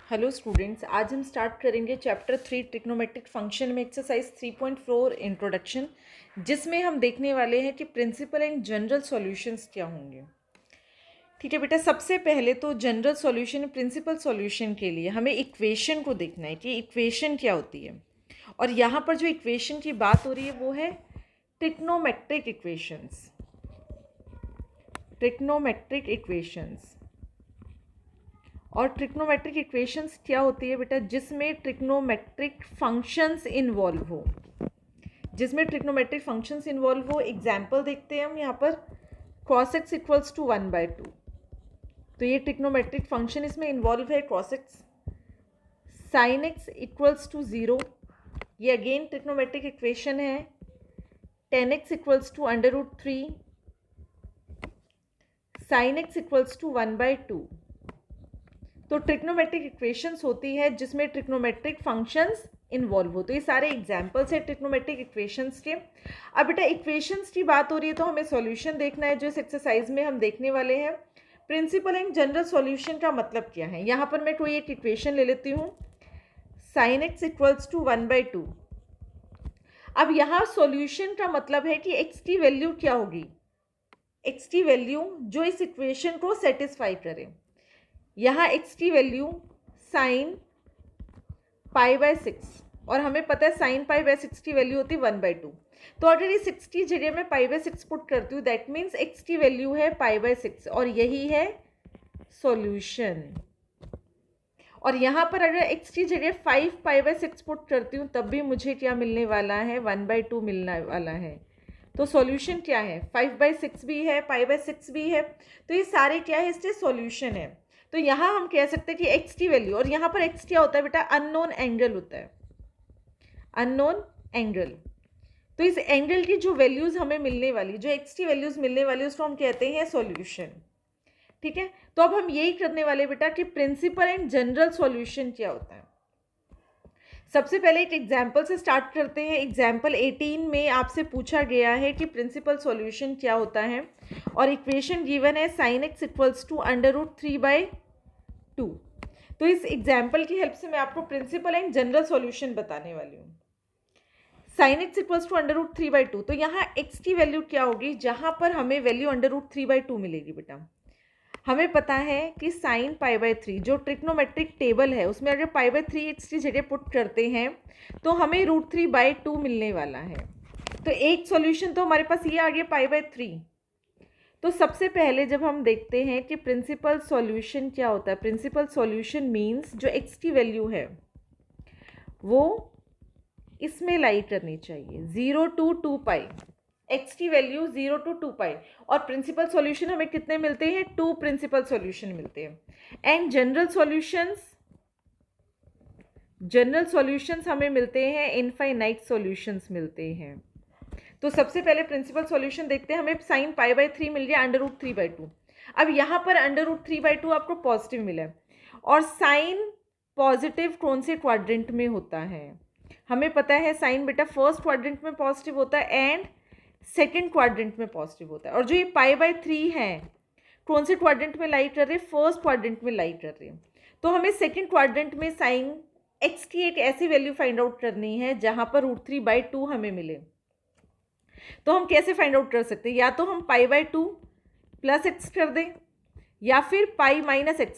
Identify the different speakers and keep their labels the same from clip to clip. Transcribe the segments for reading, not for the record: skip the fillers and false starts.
Speaker 1: Hello students, आज हम start करेंगे चैप्टर 3 ट्रिग्नोमेट्रिक फंक्शन में एक्सरसाइज 3.4 इंट्रोडक्शन, जिसमें हम देखने वाले हैं कि प्रिंसिपल एंड जनरल सॉल्यूशंस क्या होंगे। ठीक है बेटा, सबसे पहले तो जनरल सॉल्यूशन प्रिंसिपल सॉल्यूशन के लिए हमें इक्वेशन को देखना है कि इक्वेशन क्या होती है। और यहाँ पर जो इक्वेशन की बात हो रही है वो है ट्रिग्नोमेट्रिक इक्वेशंस। ट्रिग्नोमेट्रिक इक्वेशंस और ट्रिग्नोमेट्रिक इक्वेशंस क्या होती है बेटा, जिसमें ट्रिग्नोमेट्रिक फंक्शंस इन्वॉल्व हो। जिसमें ट्रिग्नोमेट्रिक फंक्शंस इन्वॉल्व हो, एग्जाम्पल देखते हैं हम यहाँ पर। cos x इक्वल्स टू 1/2, तो ये ट्रिग्नोमेट्रिक फंक्शन इसमें इन्वॉल्व है cos x। sin x equals to 0, ये अगेन ट्रिग्नोमेट्रिक इक्वेशन है। tan x equals to √3, sin x equals to 1/2। तो ट्रिग्नोमेट्रिक इक्वेशंस होती है जिसमें ट्रिग्नोमेट्रिक फंक्शंस इन्वॉल्व हो। तो ये सारे एग्जाम्पल्स हैं ट्रिग्नोमेट्रिक इक्वेशंस के। अब बेटा इक्वेशंस की बात हो रही है तो हमें सॉल्यूशन देखना है, जो इस एक्सरसाइज में हम देखने वाले हैं। प्रिंसिपल एंड जनरल सॉल्यूशन का मतलब क्या है, यहाँ पर मैं कोई एक इक्वेशन ले लेती हूँ, sin x इक्वल्स टू 1/2। अब यहाँ सॉल्यूशन का मतलब है कि x की वैल्यू क्या होगी, x की वैल्यू जो इस इक्वेशन को सेटिस्फाई करे। यहाँ x की वैल्यू sin π/6, और हमें पता है sin π/6 की वैल्यू होती है 1/2। तो अगर ये 6 की जगह मैं π/6 पुट करती हूँ, दैट मीन्स x की वैल्यू है π/6, और यही है सॉल्यूशन। और यहाँ पर अगर x की जगह 5 π/6 पुट करती हूँ, तब भी मुझे क्या मिलने वाला है, 1/2 मिलने वाला है। तो सॉल्यूशन क्या है, 5/6 भी है, π/6 भी है, तो ये सारे क्या है, इससे सॉल्यूशन है। तो यहाँ हम कह सकते हैं कि x की वैल्यू, और यहाँ पर x क्या होता है बेटा, अननोन एंगल होता है, अननोन एंगल। तो इस एंगल की जो वैल्यूज हमें मिलने वाली, जो x की वैल्यूज मिलने वाली, उसको हम कहते हैं सॉल्यूशन। ठीक है, तो अब हम यही करने वाले बेटा कि प्रिंसिपल एंड जनरल सॉल्यूशन क्या होता है। सबसे पहले एक एग्जाम्पल से स्टार्ट करते हैं। एग्जाम्पल 18 में आपसे पूछा गया है कि प्रिंसिपल सॉल्यूशन क्या होता है, और इक्वेशन गिवन है sin x इक्वल्स टू √3/2। तो इस एग्जाम्पल की हेल्प से मैं आपको प्रिंसिपल एंड जनरल सॉल्यूशन बताने वाली हूँ। sin x इक्वल्स टू √3/2, तो यहाँ x की वैल्यू क्या होगी, जहाँ पर हमें वैल्यू √3/2 मिलेगी बेटा। हमें पता है कि sin π/3 जो ट्रिग्नोमेट्रिक टेबल है उसमें अगर π/3 x की जगह पुट करते हैं तो हमें √3/2 मिलने वाला है। तो एक सॉल्यूशन तो हमारे पास ये आ गया π/3। तो सबसे पहले जब हम देखते हैं कि प्रिंसिपल सॉल्यूशन क्या होता है, प्रिंसिपल सॉल्यूशन मीन्स जो x की वैल्यू है वो इसमें लाई करनी चाहिए, 0 to 2π। x की वैल्यू 0 to 2π, और प्रिंसिपल सॉल्यूशन हमें कितने मिलते हैं, 2 प्रिंसिपल सॉल्यूशन मिलते हैं। एंड जनरल सॉल्यूशंस हमें मिलते हैं, इनफाइनाइट सॉल्यूशंस मिलते हैं। तो सबसे पहले प्रिंसिपल सॉल्यूशन देखते हैं। हमें sin π/3 मिल गया √3/2। अब यहाँ पर √3/2 आपको पॉजिटिव मिला है, और साइन पॉजिटिव कौन से क्वाड्रेंट में होता है, हमें पता है साइन बेटा फर्स्ट क्वाड्रेंट में पॉजिटिव होता है एंड सेकेंड क्वाड्रेंट में पॉजिटिव होता है। और जो ये π/3 है कौन से क्वाड्रेंट में लाई कर रहे हैं, फर्स्ट क्वाड्रेंट में लाई कर रहे हैं। तो हमें सेकेंड क्वाड्रेंट में साइन x की एक ऐसी वैल्यू फाइंड आउट करनी है जहाँ पर √3/2 हमें मिले। तो हम कैसे फाइंड आउट कर सकते हैं, या तो हम π/2 + x कर दें, या फिर π - x।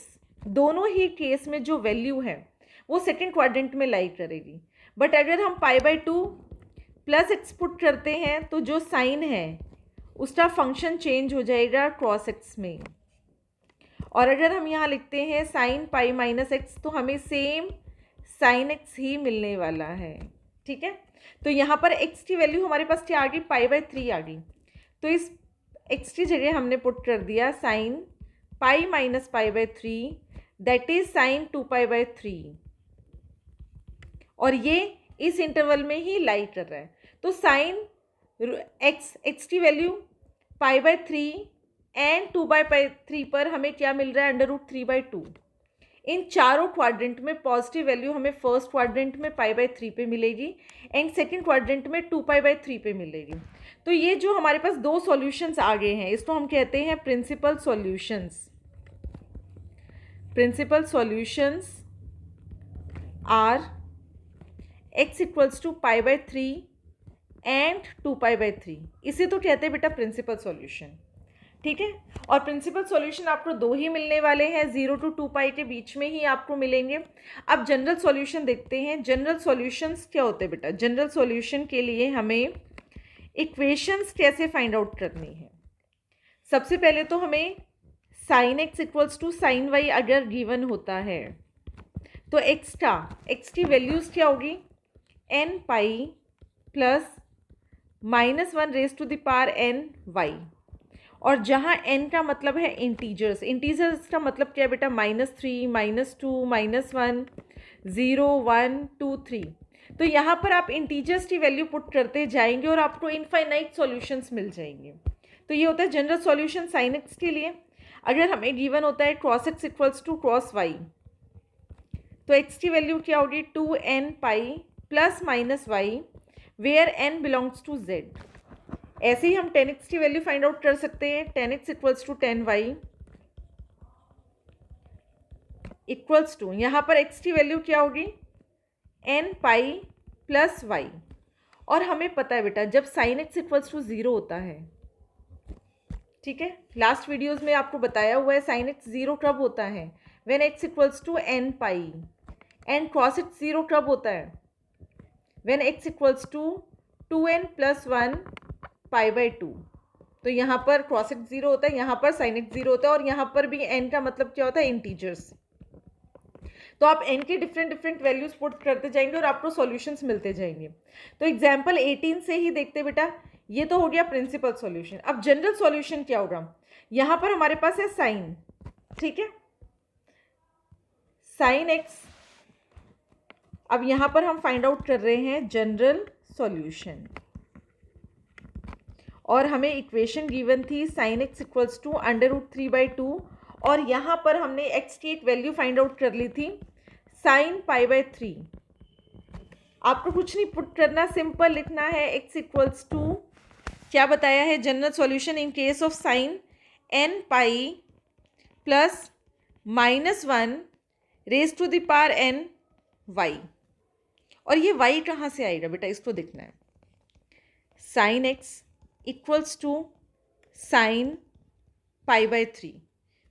Speaker 1: दोनों ही केस में जो वैल्यू है वो सेकेंड क्वाड्रेंट में लाई करेगी। बट अगर हम π/2 + x पुट करते हैं तो जो साइन है उसका फंक्शन चेंज हो जाएगा cos x में। और अगर हम यहाँ लिखते हैं sin π - x, तो हमें सेम sin x ही मिलने वाला है। ठीक है, तो यहाँ पर x की वैल्यू हमारे पास क्या आ गई, π/3 आ गई। तो इस x की जगह हमने पुट कर दिया sin π - π/3, दैट इज sin 2π/3, और ये इस इंटरवल में ही लाई कर रहा है। तो साइन x की वैल्यू π/3 एंड 2/3 पर हमें क्या मिल रहा है, √3/2। इन चारों क्वाड्रेंट में पॉजिटिव वैल्यू हमें फर्स्ट क्वाड्रेंट में π/3 पे मिलेगी एंड सेकेंड क्वाड्रेंट में 2π/3 पे मिलेगी। तो ये जो हमारे पास दो सॉल्यूशंस आ गए हैं, इसको हम कहते हैं principal solutions. Principal solutions are X equals to pi by 3 and 2 pi by 3, इसे तो कहते हैं बेटा प्रिंसिपल सॉल्यूशन। ठीक है, और प्रिंसिपल सॉल्यूशन आपको दो ही मिलने वाले हैं, 0 to 2 पाई के बीच में ही आपको मिलेंगे। अब जनरल सॉल्यूशन देखते हैं। जनरल सॉल्यूशंस क्या होते हैं बेटा? जनरल सॉल्यूशन के लिए हमें इक्वेशंस कैसे फाइंड आउट करनी है? सबसे पहले तो हमें sine x equals to sine Y अगर गिवन होता है तो एक्स की वैल्यूज़ क्या होगी? N pi plus -1 raise to the power N Y, और जहाँ n का मतलब है इंटीजर्स। इंटीजर्स का मतलब क्या है बेटा? -3, -2, -1, 0, 1, 2, 3। तो यहाँ पर आप इंटीजर्स की वैल्यू पुट करते जाएंगे और आपको इनफाइनाइट सॉल्यूशंस मिल जाएंगे। तो ये होता है जनरल सॉल्यूशन साइन एक्स के लिए। अगर हमें गिवन होता है cos X equals to cos Y, तो एक्स की वैल्यू क्या होगी? 2n pi plus minus Y where n belongs to z। ऐसे ही हम 10x की वैल्यू फाइंड आउट कर सकते हैं। 10x equals to 10y equals to, यहाँ पर x की वैल्यू क्या होगी? n pi plus y। और हमें पता है बेटा जब साइन x इक्वल्स टू 0 होता है, ठीक है, लास्ट वीडियोज़ में आपको बताया हुआ है साइन x 0 कब होता है? When x equals to n pi. And cos x 0 कब होता है? When x equals to 2n plus 1 pi by 2। तो यहाँ पर क्रॉस एक्स 0 होता है, यहाँ पर साइन एक्स 0 होता है, और यहाँ पर भी n का मतलब क्या होता है? इंटीजर्स। तो आप n के डिफरेंट वैल्यूज पुट करते जाएंगे और आपको सॉल्यूशंस मिलते जाएंगे। तो एग्जाम्पल 18 से ही देखते बेटा, ये तो हो गया प्रिंसिपल सॉल्यूशन। अब जनरल सॉल्यूशन क्या होगा? यहाँ पर हमारे पास है साइन, ठीक है, साइन एक्स। अब यहाँ पर हम फाइंड आउट कर रहे हैं जनरल सॉल्यूशन, और हमें इक्वेशन गिवन थी साइन एक्स इक्वल्स टू √3/2, और यहाँ पर हमने एक्स की एक वैल्यू फाइंड आउट कर ली थी साइन पाई बाय 3। आपको कुछ नहीं पुट करना, सिंपल लिखना है एक्स इक्वल्स टू, क्या बताया है general solution in case of sine? n pi plus -1 raise to the power n y। और ये y कहाँ से आएगा बेटा? इसको देखना है। Sine x equals to sine pi by 3,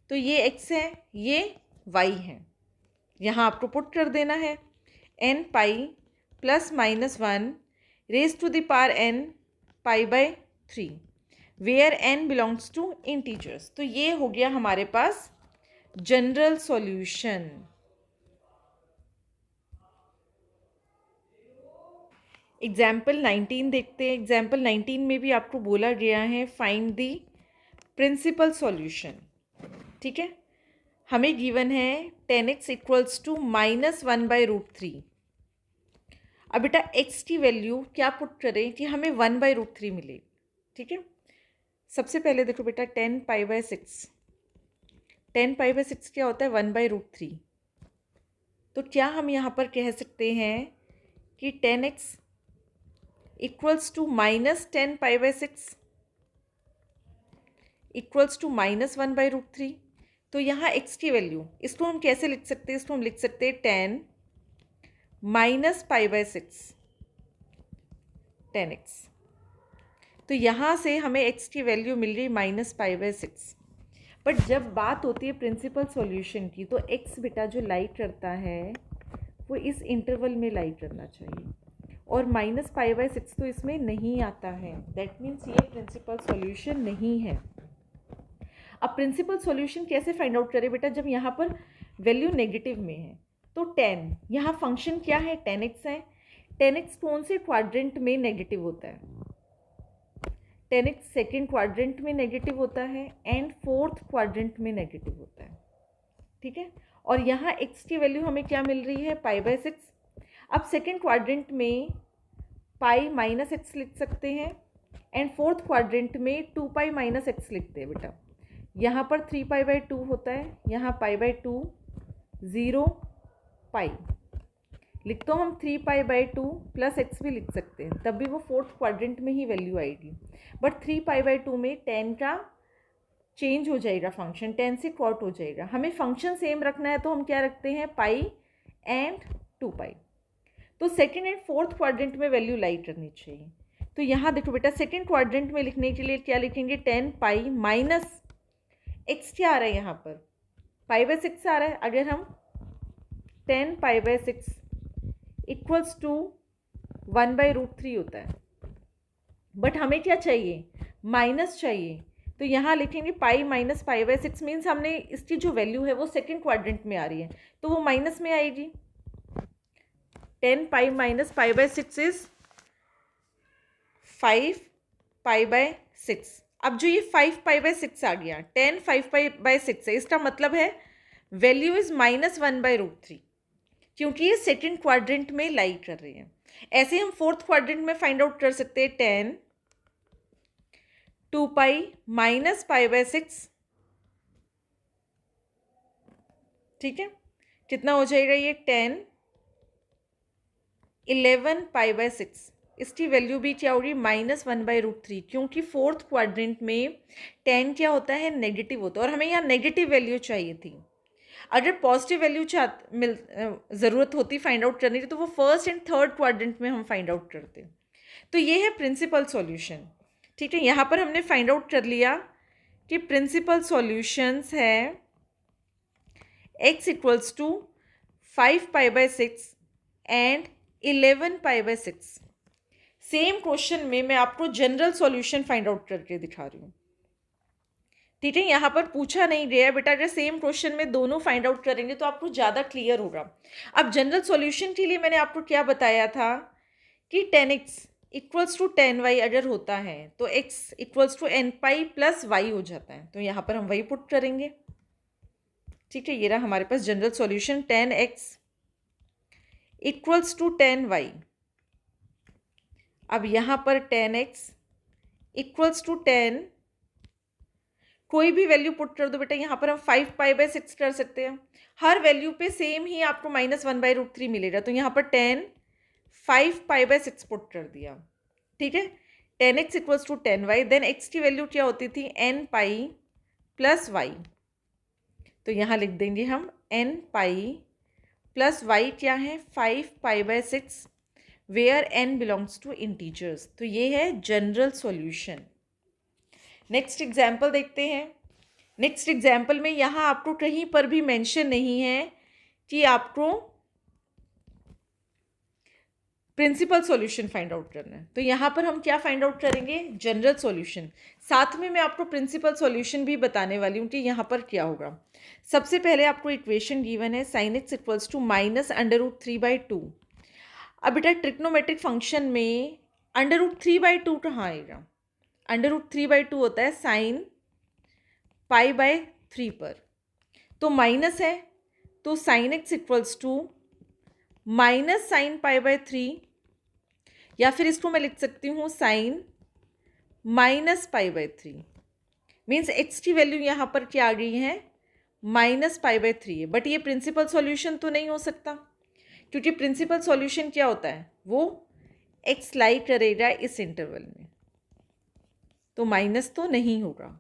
Speaker 1: तो ये x है, ये y है, यहाँ आपको पुट कर देना है n pi plus -1 raise to the power n pi by 3 where n belongs to integers. तो ये हो गया हमारे पास जनरल सॉल्यूशन। एग्जाम्पल 19 देखते हैं। एग्जाम्पल 19 में भी आपको बोला गया है फाइंड दी प्रिंसिपल सॉल्यूशन। ठीक है, हमें गिवन है 10x इक्वल्स टू -1/√3। अब बेटा x की वैल्यू क्या पुट करें कि हमें 1/√3 मिले? ठीक है, सबसे पहले देखो बेटा 10 पाई बाय 6, 10 पाई बाय 6 क्या होता है? 1/√3। तो क्या हम यहाँ पर कह सकते हैं कि 10x equals to -10 pi by 6 equals to -1/√3? तो यहाँ x की वैल्यू, इसको हम कैसे लिख सकते हैं? इसको हम लिख सकते हैं 10 माइनस पाई बाय 6 10x। तो यहाँ से हमें x की वैल्यू मिल रही -π/6। बट जब बात होती है प्रिंसिपल सॉल्यूशन की, तो x बेटा जो लाई करता है वो इस इंटरवल में लाई करना चाहिए, और -π/6 तो इसमें नहीं आता है। दैट मीन्स ये प्रिंसिपल सॉल्यूशन नहीं है। अब प्रिंसिपल सॉल्यूशन कैसे फाइंड आउट करें बेटा? जब यहाँ पर वैल्यू नेगेटिव में है, तो 10, यहाँ फंक्शन क्या है? 10x है। 10x कौन से क्वाड्रेंट में नेगेटिव होता है? 10x सेकेंड क्वाड्रेंट में नेगेटिव होता है एंड फोर्थ क्वाड्रेंट में नेगेटिव होता है। ठीक है, और यहाँ x की वैल्यू हमें क्या मिल रही है? π/6। अब सेकेंड क्वाड्रेंट में π-x लिख सकते हैं, एंड फोर्थ क्वाड्रेंट में 2π-x लिखते हैं बेटा। यहाँ पर 3π/2 होता है, यहाँ π/2 0 पाई लिख, तो हम 3π/2 प्लस x भी लिख सकते हैं, तब भी वो फोर्थ क्वाड्रेंट में ही वैल्यू आएगी। बट 3π/2 में 10 का चेंज हो जाएगा, फंक्शन 10 से कॉट हो जाएगा। हमें फंक्शन सेम रखना है, तो हम क्या रखते हैं? पाई एंड 2 पाई। तो सेकेंड एंड फोर्थ क्वाड्रेंट में वैल्यू लाई करनी चाहिए। तो यहाँ देखो बेटा, सेकेंड क्वाड्रेंट में लिखने के लिए क्या लिखेंगे, 10 पाई माइनस एक्स क्या आ रहा है यहाँ पर, पाई बाय 6 आ रहा है। अगर हम 10 पाई बाय 6 इक्वल्स टू 1/√3 होता है, बट हमें क्या चाहिए, माइनस चाहिए। तो यहाँ लिखेंगे pi minus pi by 6 means हमने इसकी जो वैल्यू है वो सेकेंड क्वाड्रेंट में आ रही है, तो वो माइनस में आएगी। 10 pi minus pi by 6 is 5 pi by 6। अब जो ये 5 पाई बाय 6 आ गया, 10 5 पाई बाय 6 है, इसका मतलब है वैल्यू इज -1/√3, क्योंकि ये सेकेंड क्वाड्रेंट में लाई कर रही है। ऐसे हम फोर्थ क्वाड्रेंट में फाइंड आउट कर सकते हैं, 10 2 पाई माइनस पाई बाय 6, ठीक है, कितना हो जाएगा ये, 10 11 पाई बाय 6। इसकी वैल्यू भी क्या होगी, -1/√3, क्योंकि फोर्थ क्वाड्रेंट में 10 क्या होता है, नेगेटिव होता है, और हमें यहाँ नेगेटिव वैल्यू चाहिए थी। अगर पॉजिटिव वैल्यू ज़रूरत होती फाइंड आउट करने की, तो वो फर्स्ट एंड थर्ड क्वाड्रेंट में हम फाइंड आउट करते। तो ये है प्रिंसिपल सॉल्यूशन, ठीक है। यहाँ पर हमने फाइंड आउट कर लिया कि प्रिंसिपल सॉल्यूशंस है x equals to 5 pi by 6 and 11 pi by 6। Same question में मैं आपको जनरल सॉल्यूशन फाइंड आउट करके दिखा रही हूँ, ठीक है। यहाँ पर पूछा नहीं गया बेटा, अगर सेम क्वेश्चन में दोनों फाइंड आउट करेंगे तो आपको ज़्यादा क्लियर होगा। अब जनरल सॉल्यूशन के लिए मैंने आपको क्या बताया था कि 10x इक्वल्स टू 10y अगर होता है तो x equals to n pi plus y हो जाता है। तो यहाँ पर हम वही पुट करेंगे, ठीक है। ये रहा हमारे पास general solution, 10x equals to 10y। अब यहाँ पर 10x इक्वल्स टू 10, कोई भी वैल्यू पुट कर दो बेटा। यहाँ पर हम 5 पाई बाय 6 कर सकते हैं, हर वैल्यू पे सेम ही आपको -1/√3 मिलेगा। तो यहाँ पर 10 5 पाई बाय 6 पुट कर दिया, ठीक है। 10x equals to 10y, then x की वैल्यू क्या होती थी, n पाई प्लस y। तो यहाँ लिख देंगे हम n पाई प्लस y क्या है, 5 pi by 6, where n belongs to integers. तो ये है जनरल सॉल्यूशन। नेक्स्ट एग्जाम्पल देखते हैं। नेक्स्ट एग्जाम्पल में यहाँ आपको कहीं पर भी मेंशन नहीं है कि आपको प्रिंसिपल सॉल्यूशन फाइंड आउट करना है। तो यहाँ पर हम क्या फाइंड आउट करेंगे, जनरल सॉल्यूशन। साथ में मैं आपको प्रिंसिपल सॉल्यूशन भी बताने वाली हूँ कि यहाँ पर क्या होगा। सबसे पहले आपको इक्वेशन गिवन है sin x इक्वल्स टू -√3/2। अब बेटा ट्रिग्नोमेट्रिक फंक्शन में √3/2 कहाँ आएगा, √3/2 होता है साइन पाई बाय 3 पर। तो माइनस है, तो sin x equals to minus sine pi by 3, या फिर इसको मैं लिख सकती हूँ sine minus pi by 3। Means x की वैल्यू यहाँ पर क्या आ गई है, -π/3 है। बट ये प्रिंसिपल सॉल्यूशन तो नहीं हो सकता, क्योंकि प्रिंसिपल सॉल्यूशन क्या होता है, वो x लाई करेगा इस इंटरवल में, तो माइनस तो नहीं होगा,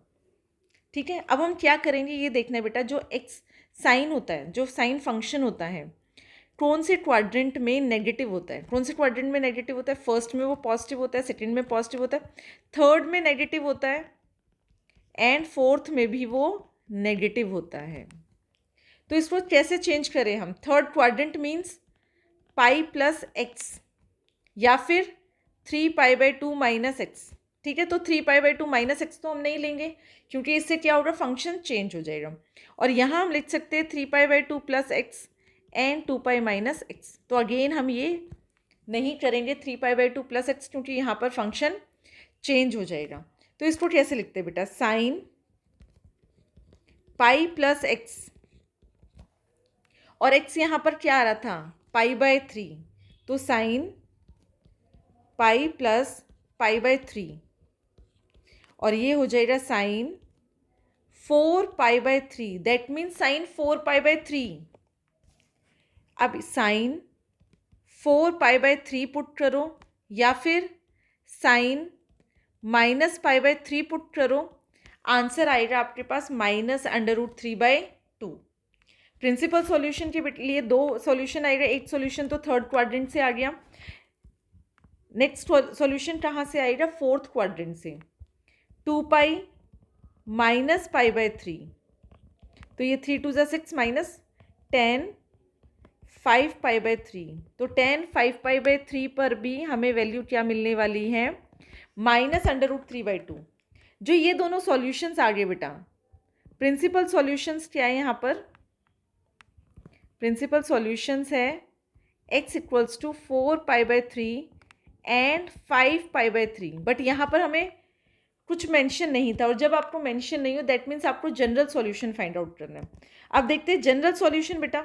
Speaker 1: ठीक है। अब हम क्या करेंगे ये देखना है बेटा, जो x साइन होता है, जो साइन फंक्शन होता है, कौन से क्वाड्रेंट में नेगेटिव होता है, कौन से क्वाड्रेंट में नेगेटिव होता है, फर्स्ट में वो पॉजिटिव होता है, सेकंड में पॉजिटिव होता है, थर्ड में नेगेटिव होता है, एंड फोर्थ में भी वो नेगेटिव होता है। तो इसको कैसे चेंज करें हम, third quadrant means pi plus x, या फिर 3π/2 माइनस एक्स, ठीक है। तो 3π/2 माइनस एक्स तो हम नहीं लेंगे, क्योंकि इससे क्या होगा, फंक्शन चेंज हो जाएगा। और यहाँ हम लिख सकते हैं 3π/2 plus x and 2π minus x. तो अगेन हम ये नहीं करेंगे 3π/2 प्लस एक्स, क्योंकि यहाँ पर फंक्शन चेंज हो जाएगा। तो इसको कैसे लिखते हैं बेटा, साइन पाई प्लस एक्स, और एक्स यहाँ पर क्या आ रहा था, π/3, तो साइन पाई प्लस π/3, और ये हो जाएगा साइन 4π/3, दैट मीन्स साइन 4π/3। अब साइन 4π/3 पुट करो, या फिर साइन -π/3 पुट करो, आंसर आएगा आपके पास -√3/2। प्रिंसिपल सॉल्यूशन के लिए दो सॉल्यूशन आएगा, एक सॉल्यूशन तो थर्ड क्वाड्रेंट से आ गया, नेक्स्ट सॉल्यूशन कहाँ से आएगा, फोर्थ क्वाड्रेंट से। 2 पाई माइनस पाई बाय 3, तो ये 3 2 6 माइनस 10 5 पाई बाय 3, तो 10 5 पाई बाय 3 पर भी हमें वैल्यू क्या मिलने वाली है, -√3/2। जो ये दोनों सॉल्यूशंस आ गए बेटा, प्रिंसिपल सॉल्यूशंस क्या है यहाँ पर, प्रिंसिपल सॉल्यूशंस है x = 4 pi by 3 and 5 pi by 3, but यहाँ पर हमें कुछ मेंशन नहीं था, और जब आपको मेंशन नहीं हो दैट मीन्स आपको जनरल सॉल्यूशन फाइंड आउट करना है। अब देखते हैं जनरल सॉल्यूशन बेटा।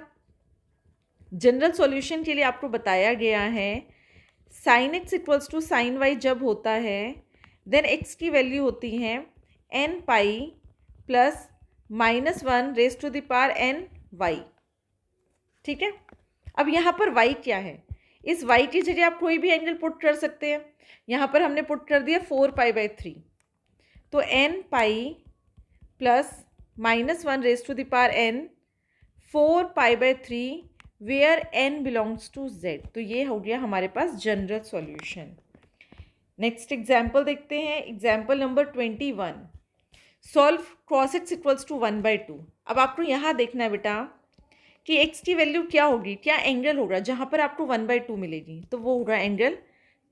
Speaker 1: जनरल सॉल्यूशन के लिए आपको बताया गया है sin x = sin y जब होता है देन x की वैल्यू होती है n pi plus -1 n y, ठीक है। अब यहाँ पर y क्या है, इस y की जगह आप कोई भी एंगल पुट कर सकते हैं। यहाँ पर हमने पुट कर दिया 4 पाई बाय 3, तो n pi plus -1 n 4 pi by 3 where n belongs to z, तो ये हो गया हमारे पास जनरल सॉल्यूशन। नेक्स्ट एग्जाम्पल देखते हैं, example number 21, solve cos x = 1/2। अब आपको यहाँ देखना है बेटा कि x की वैल्यू क्या होगी, क्या एंगल होगा जहाँ पर आपको 1/2 मिलेगी, तो वो होगा एंगल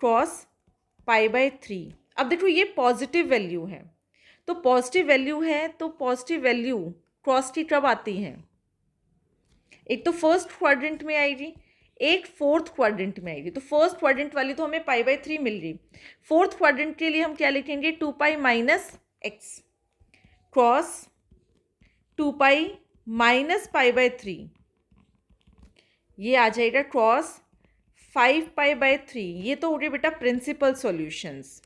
Speaker 1: cos π/3। अब देखो ये पॉजिटिव वैल्यू है, तो पॉजिटिव वैल्यू है तो पॉजिटिव वैल्यू क्रॉस की कब आती है, एक तो फर्स्ट क्वाड्रेंट में आएगी, एक फोर्थ क्वाड्रेंट में आएगी। तो फर्स्ट क्वाड्रेंट वाली तो हमें π/3 मिल रही, फोर्थ क्वाड्रेंट के लिए हम क्या लिखेंगे, 2 पाई -x क्रॉस 2 पाई -π/3, ये आ जाएगा क्रॉस 5 π/3। ये तो हो गए बेटा प्रिंसिपल सॉल्यूशंस,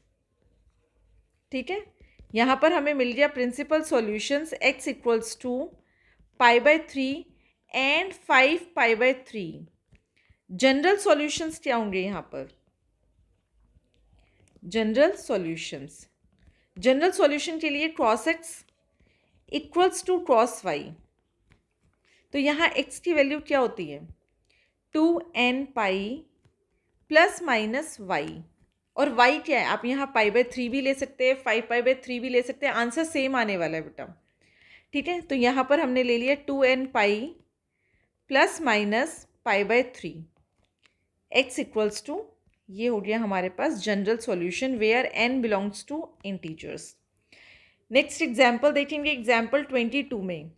Speaker 1: ठीक है। यहाँ पर हमें मिल गया principal solutions x = π/3 and 5 π/3। General solutions क्या होंगे यहाँ पर, जनरल सॉल्यूशंस, जनरल सॉल्यूशन के लिए cos x = cos y, तो यहाँ x की वैल्यू क्या होती है 2n pi plus minus y, और y क्या है, आप यहाँ π/3 भी ले सकते हैं, 5 π/3 भी ले सकते हैं, आंसर सेम आने वाला है बेटा, ठीक है। तो यहाँ पर हमने ले लिया 2n pi plus minus π/3 x = ये हो गया हमारे पास general solution where n belongs to integers. Next example देखेंगे, एग्जाम्पल 22 में।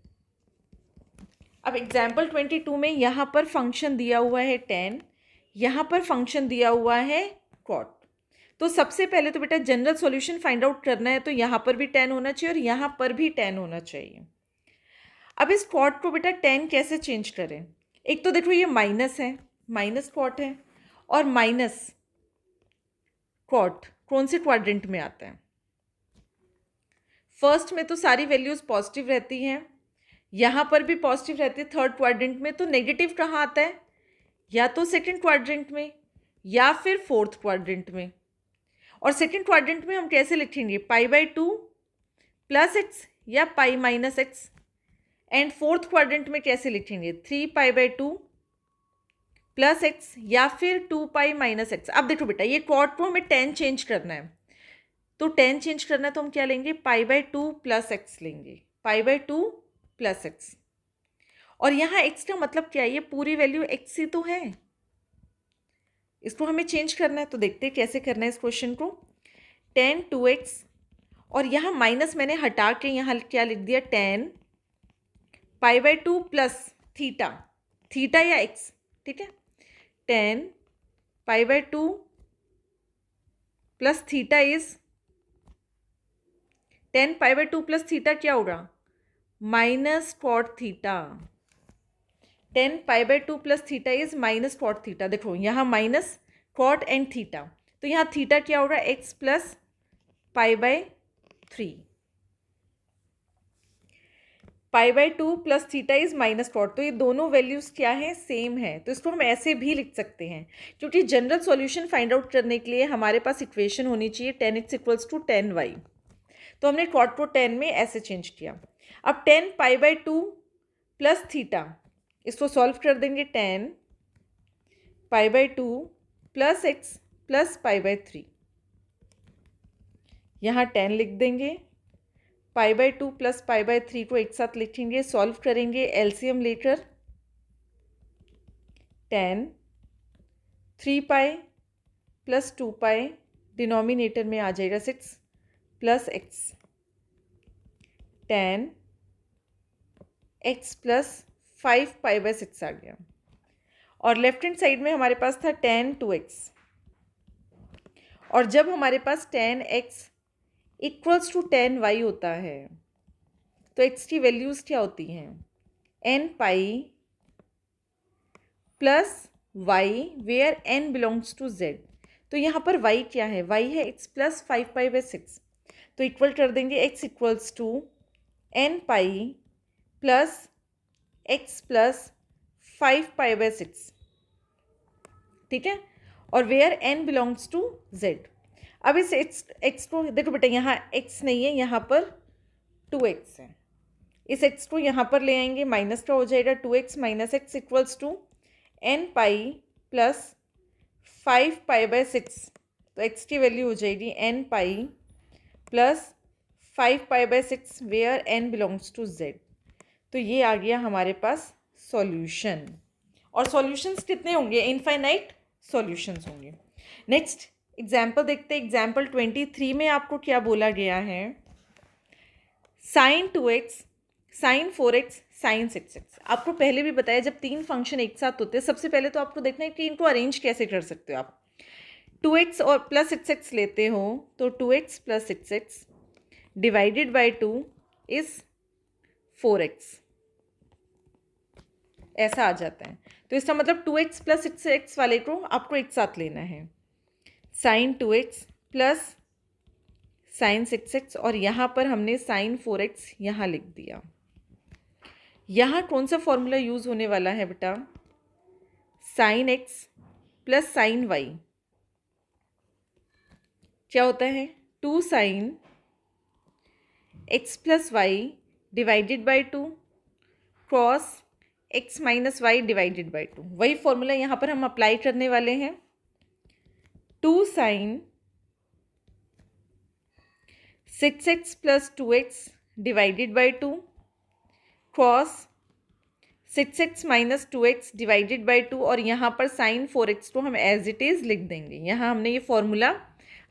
Speaker 1: अब एग्जाम्पल 22 में यहाँ पर फंक्शन दिया हुआ है 10, यहाँ पर फंक्शन दिया हुआ है cot। तो सबसे पहले तो बेटा जनरल सॉल्यूशन फाइंड आउट करना है, तो यहाँ पर भी 10 होना चाहिए और यहाँ पर भी 10 होना चाहिए। अब इस cot को बेटा 10 कैसे चेंज करें, एक तो देखो ये माइनस है, माइनस cot है, और माइनस cot कौन से क्वाड्रेंट में आता है, फर्स्ट में तो सारी वैल्यूज़ पॉजिटिव रहती हैं, यहाँ पर भी पॉजिटिव रहती है, थर्ड क्वाड्रेंट में तो नेगेटिव कहाँ आता है, या तो सेकंड क्वाड्रेंट में या फिर फोर्थ क्वाड्रेंट में। और सेकंड क्वाड्रेंट में हम कैसे लिखेंगे, π/2 प्लस x या pi minus x, and fourth quadrant में कैसे लिखेंगे 3 π/2 प्लस x या फिर 2 पाई माइनस x। अब देखो बेटा ये cot को हमें 10 चेंज करना है, तो 10 चेंज करना है तो हम क्या लेंगे π/2 प्लस x लेंगे, π/2 प्लस x, और यहाँ x का मतलब क्या है, ये पूरी वैल्यू x ही तो है, इसको हमें चेंज करना है। तो देखते हैं कैसे करना है इस क्वेश्चन को, 10 2x, और यहाँ माइनस मैंने हटा के यहाँ क्या लिख दिया 10 π/2 प्लस थीटा, थीटा या x, ठीक है, 10 π/2 plus theta is 10 π/2 plus theta क्या होगा minus cot theta, 10 π/2 plus theta is minus cot theta. देखो यहाँ माइनस cot एंड थीटा, तो यहाँ थीटा क्या होगा x plus π/3, π/2 plus theta is minus cot, तो ये दोनों वैल्यूज़ क्या है सेम है, तो इसको हम ऐसे भी लिख सकते हैं, क्योंकि जनरल सॉल्यूशन फाइंड आउट करने के लिए हमारे पास इक्वेशन होनी चाहिए 10x = 10y, तो हमने cot को 10 में ऐसे चेंज किया। अब 10 π/2 प्लस थीटा, इसको सॉल्व कर देंगे 10 π/2 प्लस x प्लस π/3, यहाँ 10 लिख देंगे, π/2 प्लस π/3 को एक साथ लिखेंगे, सॉल्व करेंगे, एलसीएम लेकर 10 3π प्लस 2π, डिनोमिनेटर में आ जाएगा 6 प्लस x, 10 x प्लस 5π/6 आ गया। और लेफ्ट हैंड साइड में हमारे पास था 10 2x, और जब हमारे पास 10x इक्वल्स टू 10y होता है तो x की वैल्यूज़ क्या होती हैं, n pi plus y where n belongs to z। तो यहाँ पर y क्या है, y है x प्लस 5π/6, तो इक्वल कर देंगे x equals to n pi plus x plus 5π/6, ठीक है, और where n belongs to z। अब इस x को देखो बेटा, यहाँ x नहीं है, यहाँ पर 2x है, इस x को यहाँ पर ले आएंगे, माइनस का हो जाएगा 2x minus x equals to n pi plus 5π/6, तो x की वैल्यू हो जाएगी n pi plus 5π/6 where n belongs to z। तो ये आ गया हमारे पास सॉल्यूशन, और सॉल्यूशंस कितने होंगे, इनफाइनाइट सॉल्यूशंस होंगे। नेक्स्ट एग्जाम्पल देखते हैं। एग्जाम्पल 23 में आपको क्या बोला गया है, sin 2x sin 4x sin 6x। आपको पहले भी बताया जब तीन फंक्शन एक साथ होते हैं, सबसे पहले तो आपको देखना है कि इनको अरेंज कैसे कर सकते हो आप। 2x और प्लस 6x लेते हो तो 2x plus 6x divided by 2 is 4x, ऐसा आ जाता है। तो इसका मतलब 2x प्लस 6x वाले को आपको एक साथ लेना है, sin 2x plus sin 6x, और यहाँ पर हमने sin 4x यहाँ लिख दिया। यहाँ कौन सा फॉर्मूला यूज़ होने वाला है बेटा, sin x plus sin y क्या होता है, 2 sin x plus Y divided by 2 cos x minus Y divided by 2। वही फॉर्मूला यहाँ पर हम अप्लाई करने वाले हैं, 2 sin 6x plus 2x divided by 2 cross 6x minus 2x divided by 2, और यहाँ पर sin 4x को हम एज इट इज़ लिख देंगे। यहाँ हमने ये फॉर्मूला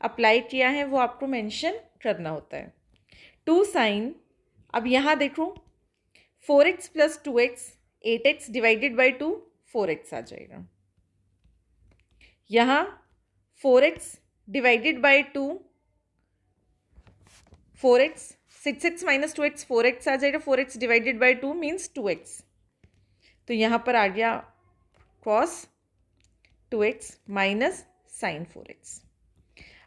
Speaker 1: अप्लाई किया है, वो आपको मेंशन करना होता है। 2 sin, अब यहाँ देखो 4x plus 2x 8x divided by 2 4x आ जाएगा। यहाँ 4x divided by 2 4x, 6x minus 2x 4x आ जाएगा, 4x divided by 2 means 2x, तो यहाँ पर आ गया cos 2x minus sin 4x।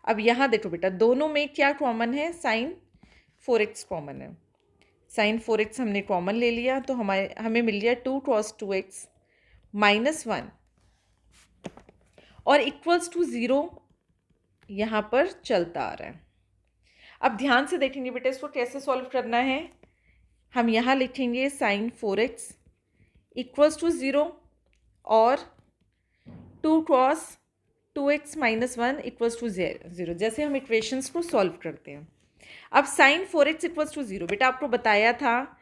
Speaker 1: अब यहाँ देखो बेटा, दोनों में क्या कॉमन है, sin 4x कॉमन है, sin 4x हमने कॉमन ले लिया, तो हमें मिल गया 2 cos 2x माइनस 1 और इक्वल्स टू 0 यहाँ पर चलता आ रहा है। अब ध्यान से देखेंगे बेटा, इसको कैसे सॉल्व करना है। हम यहाँ लिखेंगे sin 4x इक्वल्स टू 0 और 2 cos 2x minus 1 equals to 0, जैसे हम इक्वेशंस को सॉल्व करते हैं। अब sin 4x इक्वल्स टू 0, बेटा आपको बताया था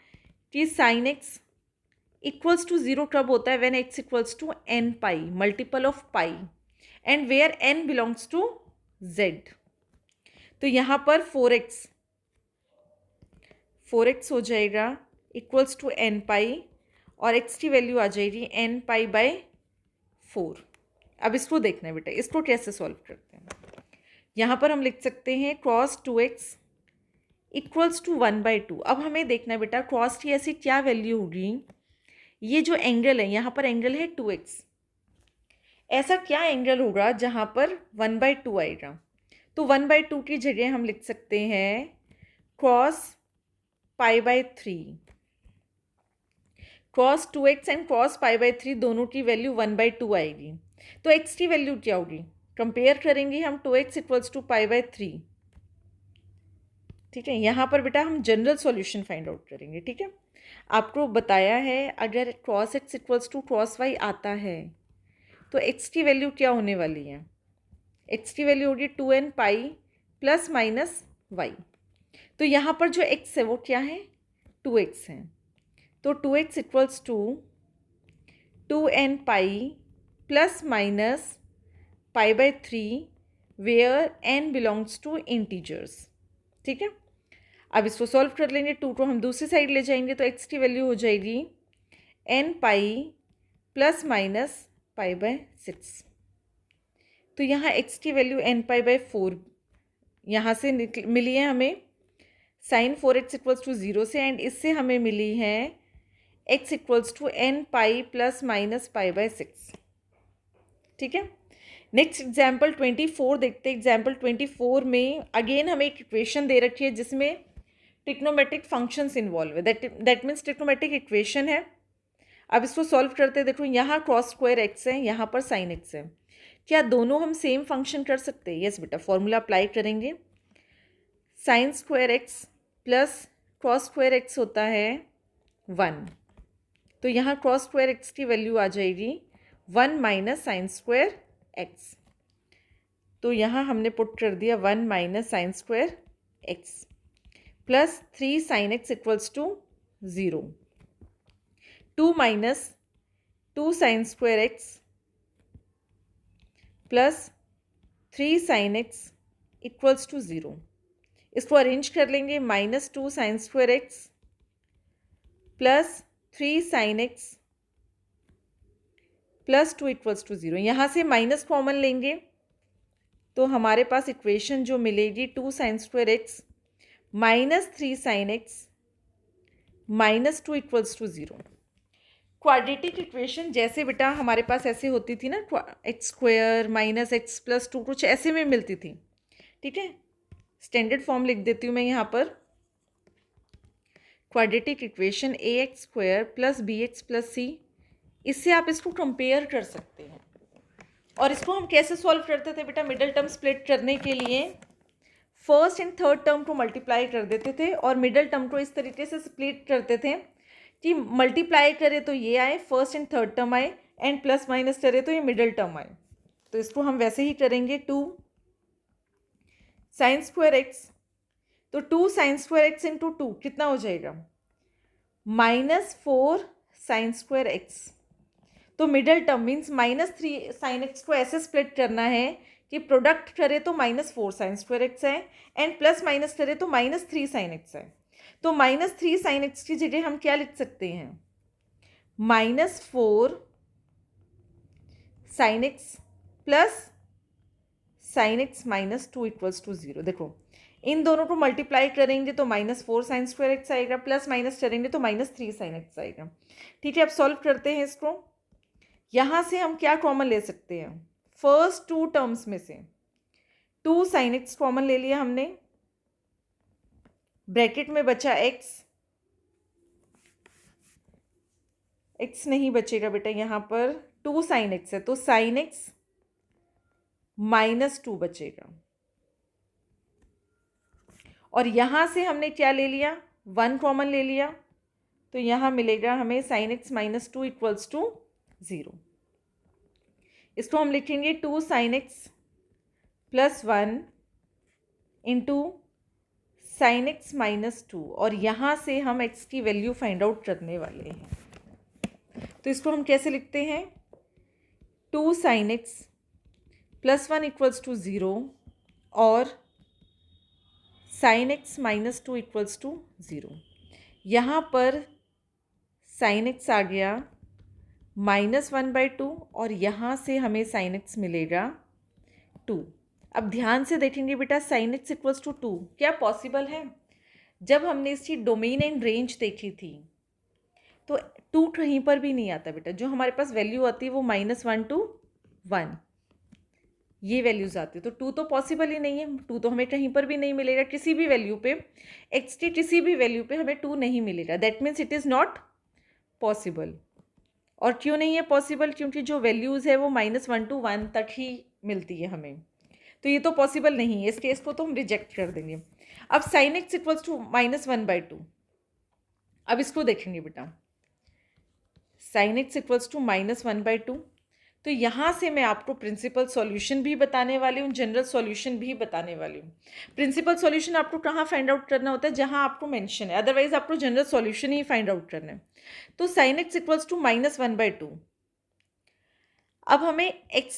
Speaker 1: कि sin x इक्वल्स टू 0 कब होता है, when x equals to n pi, multiple of pi, and where n belongs to z। तो यहाँ पर 4x हो जाएगा इक्वल्स टू n पाई, और x की वैल्यू आ जाएगी n पाई बाई 4। अब इसको देखना है बेटा, इसको कैसे सॉल्व करते हैं। यहाँ पर हम लिख सकते हैं cos 2x इक्वल्स टू 1/2। अब हमें देखना है बेटा cos की ऐसी क्या वैल्यू होगी, ये जो एंगल है यहाँ पर एंगल है 2x, ऐसा क्या एंगल होगा जहाँ पर 1/2 आएगा। तो 1/2 की जगह हम लिख सकते हैं cos π/3। cos 2x and cos π/3 दोनों की वैल्यू 1/2 आएगी, तो x की वैल्यू क्या होगी, कंपेयर करेंगे हम 2x इक्वल्स टू π/3, ठीक है। यहाँ पर बेटा हम जनरल सॉल्यूशन फाइंड आउट करेंगे। ठीक है, आपको बताया है अगर cos X equals to cos Y आता है तो एक्स की वैल्यू क्या होने वाली है, एक्स की वैल्यू होगी 2n pi plus minus Y. तो यहाँ पर जो एक्स है वो क्या है, 2x है। तो 2x equals to 2n pi plus minus pi by 3 where n belongs to integers. ठीक है, अब इसको सॉल्व कर लेंगे, 2 को हम दूसरी साइड ले जाएंगे तो x की वैल्यू हो जाएगी n pi plus minus pi by 6। तो यहाँ x की वैल्यू n पाई बाय 4 यहाँ से मिली है हमें साइन 4x इक्वल्स टू 0 से, एंड इससे हमें मिली है x equals to n pi plus minus pi by 6। ठीक है, नेक्स्ट एग्जाम्पल 24 देखते हैं। एग्जाम्पल 24 में अगेन हमें एक इक्वेशन दे रखी है जिसमें ट्रिग्नोमेट्रिक फंक्शंस इन्वॉल्व है, दैट मीन्स ट्रिग्नोमेट्रिक इक्वेशन है। अब इसको सॉल्व करते हैं। देखो यहाँ क्रॉस स्क्वायर एक्स है, यहाँ पर साइन एक्स है, क्या दोनों हम सेम फंक्शन कर सकते हैं? यस बेटा, फॉर्मूला अप्लाई करेंगे। Sign square x plus cross square x होता है 1, तो यहाँ क्रॉस स्क्वायर एक्स की वैल्यू आ जाएगी 1 माइनस साइन स्क्वायर एक्स। तो यहाँ हमने पुट कर दिया 1 minus sine square x plus 3 sine x equals to 0, 2 minus 2 sine square x plus 3 sine x equals to 0। इसको अरेंज कर लेंगे, minus 2 sine square x plus 3 sine x plus 2 equals to 0। यहाँ से माइनस कॉमन लेंगे तो हमारे पास equation जो मिलेगी 2 sine square x minus 3 sine x minus 2 equals to 0। Quadratic equation जैसे बेटा हमारे पास ऐसे होती थी ना, x square minus x plus 2 कुछ ऐसे में मिलती थी। ठीक है, स्टैंडर्ड फॉर्म लिख देती हूँ मैं यहाँ पर। Quadratic equation a x square plus b x plus c, इससे आप इसको कंपेयर कर सकते हैं। और इसको हम कैसे सॉल्व करते थे बेटा, मिडल टर्म स्प्लिट करने के लिए फर्स्ट एंड थर्ड टर्म को मल्टीप्लाई कर देते थे और मिडल टर्म को इस तरीके से स्प्लिट करते थे कि मल्टीप्लाई करे तो ये आए, फर्स्ट एंड थर्ड टर्म आए, एंड प्लस माइनस करे तो ये मिडल टर्म आए। तो इसको हम वैसे ही करेंगे। 2 साइन स्क्वायर एक्स, तो 2 साइन स्क्वायर एक्स इंटू 2 कितना हो जाएगा, माइनस 4 साइन स्क्वायर एक्स। तो middle term means minus 3 sine x को ऐसे स्प्लिट करना है कि प्रोडक्ट करे तो माइनस 4 साइन स्क्वायर एक्स आए एंड प्लस माइनस करे तो माइनस 3 साइन एक्स आए। तो माइनस 3 साइन एक्स की जगह हम क्या लिख सकते हैं, minus 4 sine x plus sine x minus 2 equals to 0। देखो इन दोनों को मल्टीप्लाई करेंगे तो माइनस 4 साइन स्क्वायर एक्स आएगा, प्लस माइनस करेंगे तो माइनस 3 साइन एक्स आएगा। ठीक है, अब सॉल्व करते हैं इसको। यहाँ से हम क्या कॉमन ले सकते हैं, फर्स्ट 2 टर्म्स में से 2 साइन एक्स कॉमन ले लिया हमने, ब्रैकेट में बचा एक्स, एक्स नहीं बचेगा बेटा, यहाँ पर 2 साइन एक्स है तो साइन एक्स माइनस 2 बचेगा। और यहाँ से हमने क्या ले लिया, 1 कॉमन ले लिया, तो यहाँ मिलेगा हमें sine x minus 2 equals to 0। इसको हम लिखेंगे 2 sine x plus 1 into sine x minus 2, और यहाँ से हम x की वैल्यू फाइंड आउट करने वाले हैं। तो इसको हम कैसे लिखते हैं, 2 sine x plus 1 equals to 0 और sine x minus 2 equals to 0। यहाँ पर साइन एक्स आ गया -1/2 और यहाँ से हमें साइन एक्स मिलेगा 2। अब ध्यान से देखेंगे बेटा, साइन एक्स इक्वल्स टू 2 क्या पॉसिबल है? जब हमने इसकी डोमेन एंड रेंज देखी थी तो 2 कहीं पर भी नहीं आता बेटा, जो हमारे पास वैल्यू आती है वो -1 to 1 ये वैल्यूज़ आती है। तो 2 तो पॉसिबल ही नहीं है, 2 तो हमें कहीं पर भी नहीं मिलेगा, किसी भी वैल्यू पे, एक्स की किसी भी वैल्यू पे हमें 2 नहीं मिलेगा। That means it is not possible. और क्यों नहीं है पॉसिबल, क्योंकि जो वैल्यूज़ है वो -1 to 1 तक ही मिलती है हमें, तो ये तो पॉसिबल नहीं है। इस केस को तो हम रिजेक्ट कर देंगे। अब साइन एक्स इक्वल्स टू -1/2, अब इसको देखेंगे बेटा, साइन एक्स इक्वल्स टू -1/2। तो यहाँ से मैं आपको प्रिंसिपल सॉल्यूशन भी बताने वाली हूँ, जनरल सॉल्यूशन भी बताने वाली हूँ। प्रिंसिपल सॉल्यूशन आपको कहाँ फाइंड आउट करना होता है, जहाँ आपको मेंशन है, अदरवाइज आपको जनरल सॉल्यूशन ही फाइंड आउट करना है। तो साइन एक्स इक्वल्स टू -1/2। अब हमें एक्स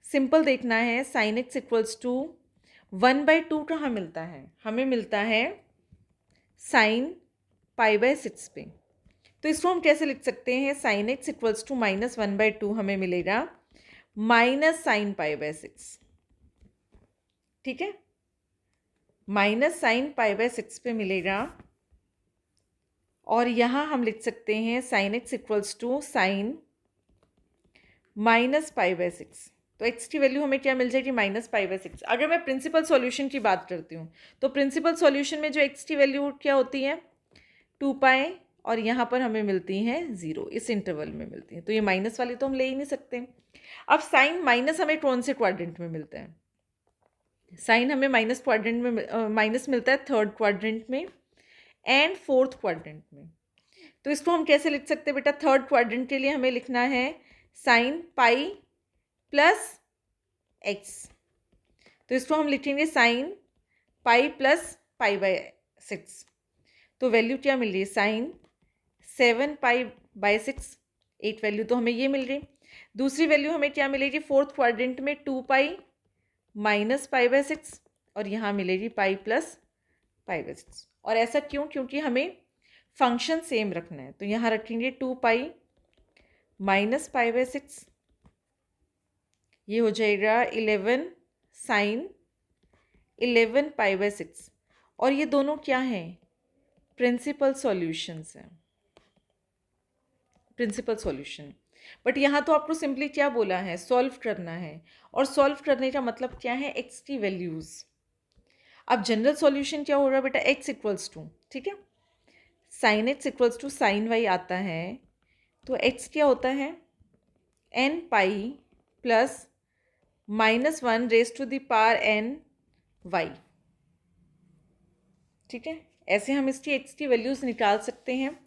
Speaker 1: सिंपल देखना है, साइन एक्स इक्वल्स टू 1/2 कहाँ मिलता है, हमें मिलता है साइन π/6 पे। तो इसको हम कैसे लिख सकते हैं, साइन एक्स इक्वल्स टू -1/2 हमें मिलेगा माइनस साइन π/6, ठीक है, माइनस साइन π/6 पे मिलेगा। और यहाँ हम लिख सकते हैं sine x equals to sine -π/6। तो एक्स की वैल्यू हमें क्या मिल जाएगी, -π/6। अगर मैं प्रिंसिपल सॉल्यूशन की बात करती हूँ तो प्रिंसिपल सॉल्यूशन में जो एक्स की वैल्यू क्या होती है 2π, और यहाँ पर हमें मिलती हैं 0, इस इंटरवल में मिलती हैं। तो ये माइनस वाली तो हम ले ही नहीं सकते। अब साइन माइनस हमें कौन से क्वाड्रेंट में मिलता है, साइन हमें माइनस क्वाड्रेंट में माइनस मिलता है थर्ड क्वाड्रेंट में एंड फोर्थ क्वाड्रेंट में। तो इसको हम कैसे लिख सकते हैं बेटा, थर्ड क्वाड्रेंट के लिए हमें लिखना है साइन π+x। तो इसको हम लिखेंगे साइन π+π/6। तो वैल्यू क्या मिल रही है, साइन 7π/6, एक वैल्यू तो हमें ये मिल रही। दूसरी वैल्यू हमें क्या मिलेगी, फोर्थ क्वाड्रेंट में 2π -π/6, और यहाँ मिलेगी π+π/6। और ऐसा क्यों, क्योंकि हमें फंक्शन सेम रखना है। तो यहाँ रखेंगे 2π -π/6, ये हो जाएगा 11 साइन 11π/6। और ये दोनों क्या हैं, प्रिंसिपल सॉल्यूशंस हैं, प्रिंसिपल सॉल्यूशन। बट यहाँ तो आपको सिंपली क्या बोला है, सॉल्व करना है, और सॉल्व करने का मतलब क्या है, एक्स की वैल्यूज़। अब जनरल सॉल्यूशन क्या हो रहा है बेटा, एक्स इक्वल्स टू, ठीक है, sine x equals to sine y आता है। तो एक्स क्या होता है, n π plus -1 raise to the power n y, ठीक है। ऐसे हम इसकी एक्स की वैल्यूज़ निकाल सकते हैं।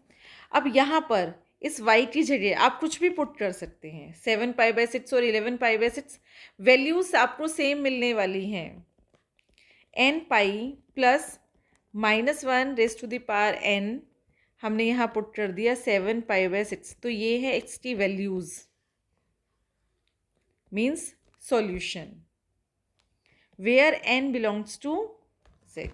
Speaker 1: अब यहाँ पर इस y की जगह आप कुछ भी पुट कर सकते हैं, 7π/6 और 11π/6 वैल्यूज़ आपको सेम मिलने वाली हैं। n π plus -1 raise to the power n हमने यहाँ पुट कर दिया 7π/6। तो ये है x की values, means solution where n belongs to z।